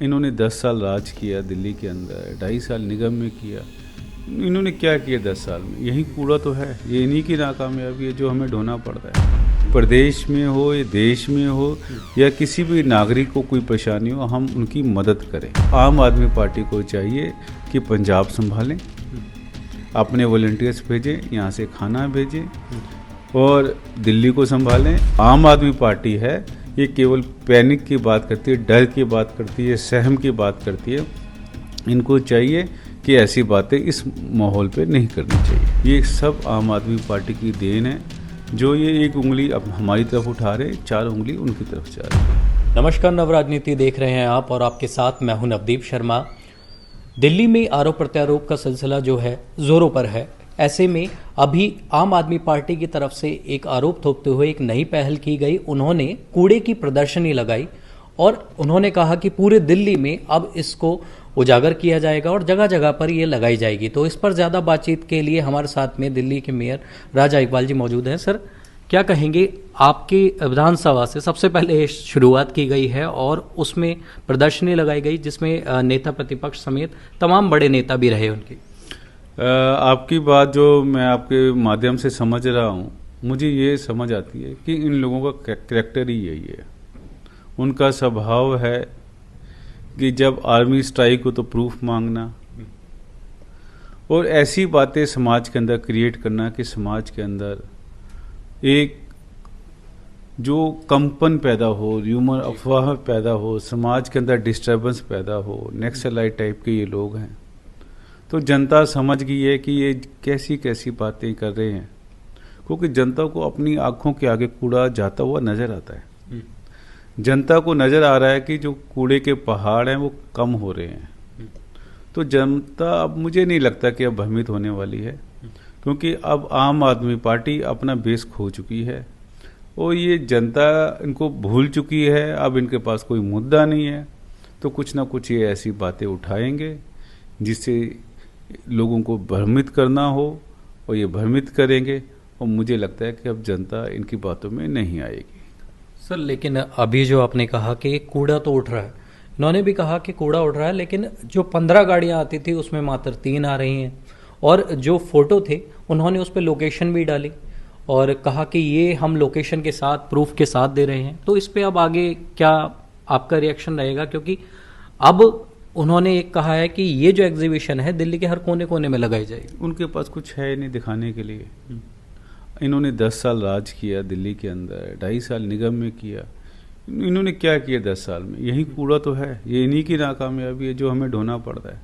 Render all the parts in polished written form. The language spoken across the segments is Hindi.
इन्होंने 10 साल राज किया दिल्ली के अंदर, 2.5 साल निगम में किया। इन्होंने क्या किया 10 साल में? यही कूड़ा तो है, ये इन्हीं की नाकामयाबी है जो हमें ढोना पड़ता है। प्रदेश में हो या देश में हो या किसी भी नागरिक को कोई परेशानी हो, हम उनकी मदद करें। आम आदमी पार्टी को चाहिए कि पंजाब संभालें, अपने वॉलंटियर्स भेजें, यहाँ से खाना भेजें और दिल्ली को संभालें। आम आदमी पार्टी है, ये केवल पैनिक की बात करती है, डर की बात करती है, सहम की बात करती है। इनको चाहिए कि ऐसी बातें इस माहौल पे नहीं करनी चाहिए। ये सब आम आदमी पार्टी की देन है, जो ये एक उंगली अब हमारी तरफ उठा रहे, 4 उंगली उनकी तरफ जा रही है। नमस्कार, नवराजनीति देख रहे हैं आप और आपके साथ मैं हूं नवदीप शर्मा। दिल्ली में आरोप प्रत्यारोप का सिलसिला जो है जोरों पर है। ऐसे में अभी आम आदमी पार्टी की तरफ से एक आरोप थोपते हुए एक नई पहल की गई। उन्होंने कूड़े की प्रदर्शनी लगाई और उन्होंने कहा कि पूरे दिल्ली में अब इसको उजागर किया जाएगा और जगह जगह पर ये लगाई जाएगी। तो इस पर ज़्यादा बातचीत के लिए हमारे साथ में दिल्ली के मेयर राजा इकबाल जी मौजूद हैं। सर, क्या कहेंगे, आपकी विधानसभा से सबसे पहले शुरुआत की गई है और उसमें प्रदर्शनी लगाई गई जिसमें नेता प्रतिपक्ष समेत तमाम बड़े नेता भी रहे उनकी। आपकी बात जो मैं आपके माध्यम से समझ रहा हूँ, मुझे ये समझ आती है कि इन लोगों का कैरेक्टर ही यही है। उनका स्वभाव है कि जब आर्मी स्ट्राइक हो तो प्रूफ मांगना और ऐसी बातें समाज के अंदर क्रिएट करना कि समाज के अंदर एक जो कंपन पैदा हो, र्यूमर अफवाह पैदा हो, समाज के अंदर डिस्टर्बेंस पैदा हो। नक्सलाइट टाइप के ये लोग हैं। तो जनता समझ गई है कि ये कैसी कैसी बातें कर रहे हैं, क्योंकि जनता को अपनी आंखों के आगे कूड़ा जाता हुआ नजर आता है। जनता को नजर आ रहा है कि जो कूड़े के पहाड़ हैं वो कम हो रहे हैं। तो जनता अब मुझे नहीं लगता कि अब भ्रमित होने वाली है, क्योंकि अब आम आदमी पार्टी अपना बेस खो चुकी है और ये जनता इनको भूल चुकी है। अब इनके पास कोई मुद्दा नहीं है, तो कुछ ना कुछ ये ऐसी बातें उठाएंगे जिससे लोगों को भ्रमित करना हो और ये भ्रमित करेंगे और मुझे लगता है कि अब जनता इनकी बातों में नहीं आएगी। सर, लेकिन अभी जो आपने कहा कि कूड़ा तो उठ रहा है, इन्होंने भी कहा कि कूड़ा उठ रहा है, लेकिन जो 15 गाड़ियां आती थी उसमें मात्र 3 आ रही हैं और जो फोटो थे उन्होंने उस पर लोकेशन भी डाली और कहा कि ये हम लोकेशन के साथ, प्रूफ के साथ दे रहे हैं। तो इस पे अब आगे क्या आपका रिएक्शन रहेगा? क्योंकि अब उन्होंने एक कहा है कि ये जो एग्जीबिशन है दिल्ली के हर कोने कोने में लगाई जाएगी। उनके पास कुछ है नहीं दिखाने के लिए। इन्होंने 10 साल राज किया दिल्ली के अंदर, 2.5 साल निगम में किया। इन्होंने क्या किया 10 साल में? यही कूड़ा तो है, ये इन्हीं की नाकामयाबी है जो हमें ढोना पड़ता है।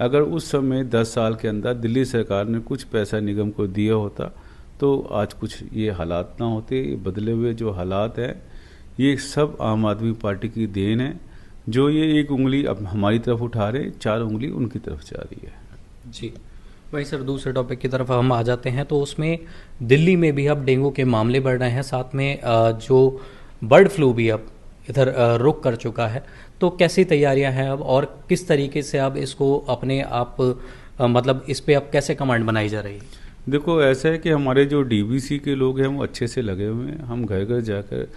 अगर उस समय 10 साल के अंदर दिल्ली सरकार ने कुछ पैसा निगम को दिया होता तो आज कुछ ये हालात ना होते। ये बदले हुए जो हालात हैं, ये सब आम आदमी पार्टी की देन है, जो ये एक उंगली अब हमारी तरफ उठा रहे, 4 उंगली उनकी तरफ जा रही है। जी वहीं सर, दूसरे टॉपिक की तरफ हम आ जाते हैं। तो उसमें दिल्ली में भी अब डेंगू के मामले बढ़ रहे हैं, साथ में जो बर्ड फ्लू भी अब इधर रुक कर चुका है। तो कैसी तैयारियां हैं अब और किस तरीके से अब इसको अपने आप मतलब इस पे अब कैसे कमांड बनाई जा रही है? देखो, ऐसा है कि हमारे जो डीबीसी के लोग हैं वो अच्छे से लगे हुए हैं। हम घर घर जाकर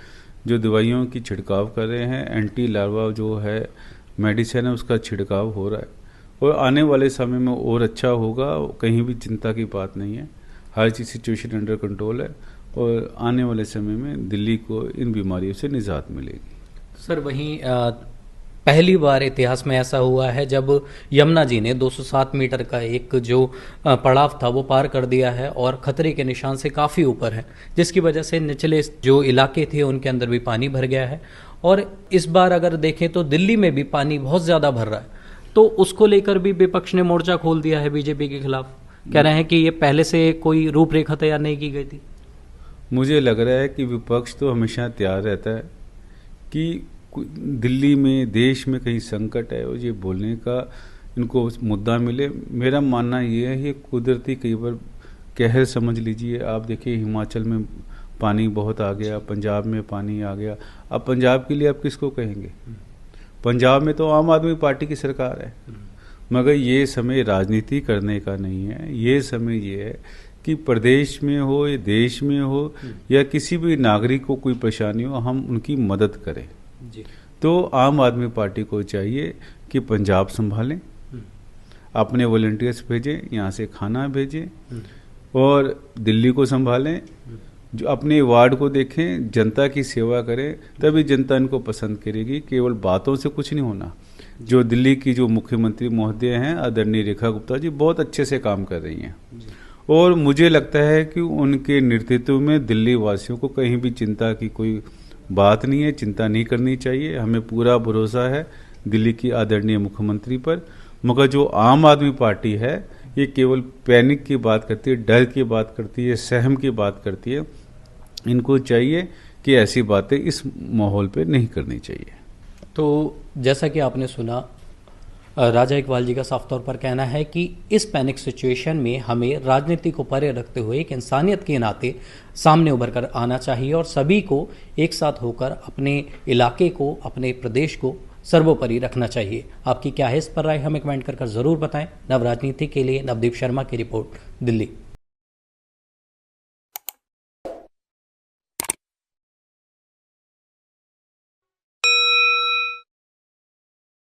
जो दवाइयों की छिड़काव कर रहे हैं, एंटी लार्वा जो है मेडिसिन है उसका छिड़काव हो रहा है और आने वाले समय में और अच्छा होगा। कहीं भी चिंता की बात नहीं है, हर चीज़ सिचुएशन अंडर कंट्रोल है और आने वाले समय में दिल्ली को इन बीमारियों से निजात मिलेगी। सर, वहीं पहली बार इतिहास में ऐसा हुआ है जब यमुना जी ने 207 मीटर का एक जो पड़ाव था वो पार कर दिया है और खतरे के निशान से काफ़ी ऊपर है, जिसकी वजह से निचले जो इलाके थे उनके अंदर भी पानी भर गया है। और इस बार अगर देखें तो दिल्ली में भी पानी बहुत ज़्यादा भर रहा है। तो उसको लेकर भी विपक्ष ने मोर्चा खोल दिया है बीजेपी के खिलाफ। कह रहे हैं कि ये पहले से कोई रूपरेखा तैयार नहीं की गई थी। मुझे लग रहा है कि विपक्ष तो हमेशा तैयार रहता है कि दिल्ली में, देश में कहीं संकट है और ये बोलने का इनको मुद्दा मिले। मेरा मानना ये है, ये कुदरती कई बार कहर समझ लीजिए। आप देखिए, हिमाचल में पानी बहुत आ गया, पंजाब में पानी आ गया। अब पंजाब के लिए आप किसको कहेंगे? पंजाब में तो आम आदमी पार्टी की सरकार है। मगर ये समय राजनीति करने का नहीं है। ये समय ये है कि प्रदेश में हो या देश में हो या किसी भी नागरिक को कोई परेशानी हो, हम उनकी मदद करें। जी। तो आम आदमी पार्टी को चाहिए कि पंजाब संभालें, अपने वॉलंटियर्स भेजें, यहाँ से खाना भेजें, और दिल्ली को संभालें, जो अपने वार्ड को देखें, जनता की सेवा करें, तभी जनता इनको पसंद करेगी। केवल बातों से कुछ नहीं होना। जो दिल्ली की जो मुख्यमंत्री महोदय हैं आदरणीय रेखा गुप्ता जी बहुत अच्छे से काम कर रही हैं, और मुझे लगता है कि उनके नेतृत्व में दिल्ली वासियों को कहीं भी चिंता की कोई बात नहीं है, चिंता नहीं करनी चाहिए। हमें पूरा भरोसा है दिल्ली की आदरणीय मुख्यमंत्री पर। मगर जो आम आदमी पार्टी है ये केवल पैनिक की बात करती है, डर की बात करती है, सहम की बात करती है। इनको चाहिए कि ऐसी बातें इस माहौल पे नहीं करनी चाहिए। तो जैसा कि आपने सुना, राजा इकबाल जी का साफ तौर पर कहना है कि इस पैनिक सिचुएशन में हमें राजनीति को परे रखते हुए एक इंसानियत के नाते सामने उभर कर आना चाहिए और सभी को एक साथ होकर अपने इलाके को, अपने प्रदेश को सर्वोपरि रखना चाहिए। आपकी क्या है इस पर राय, हमें कमेंट कर ज़रूर बताएं। नव राजनीति के लिए नवदीप शर्मा की रिपोर्ट, दिल्ली।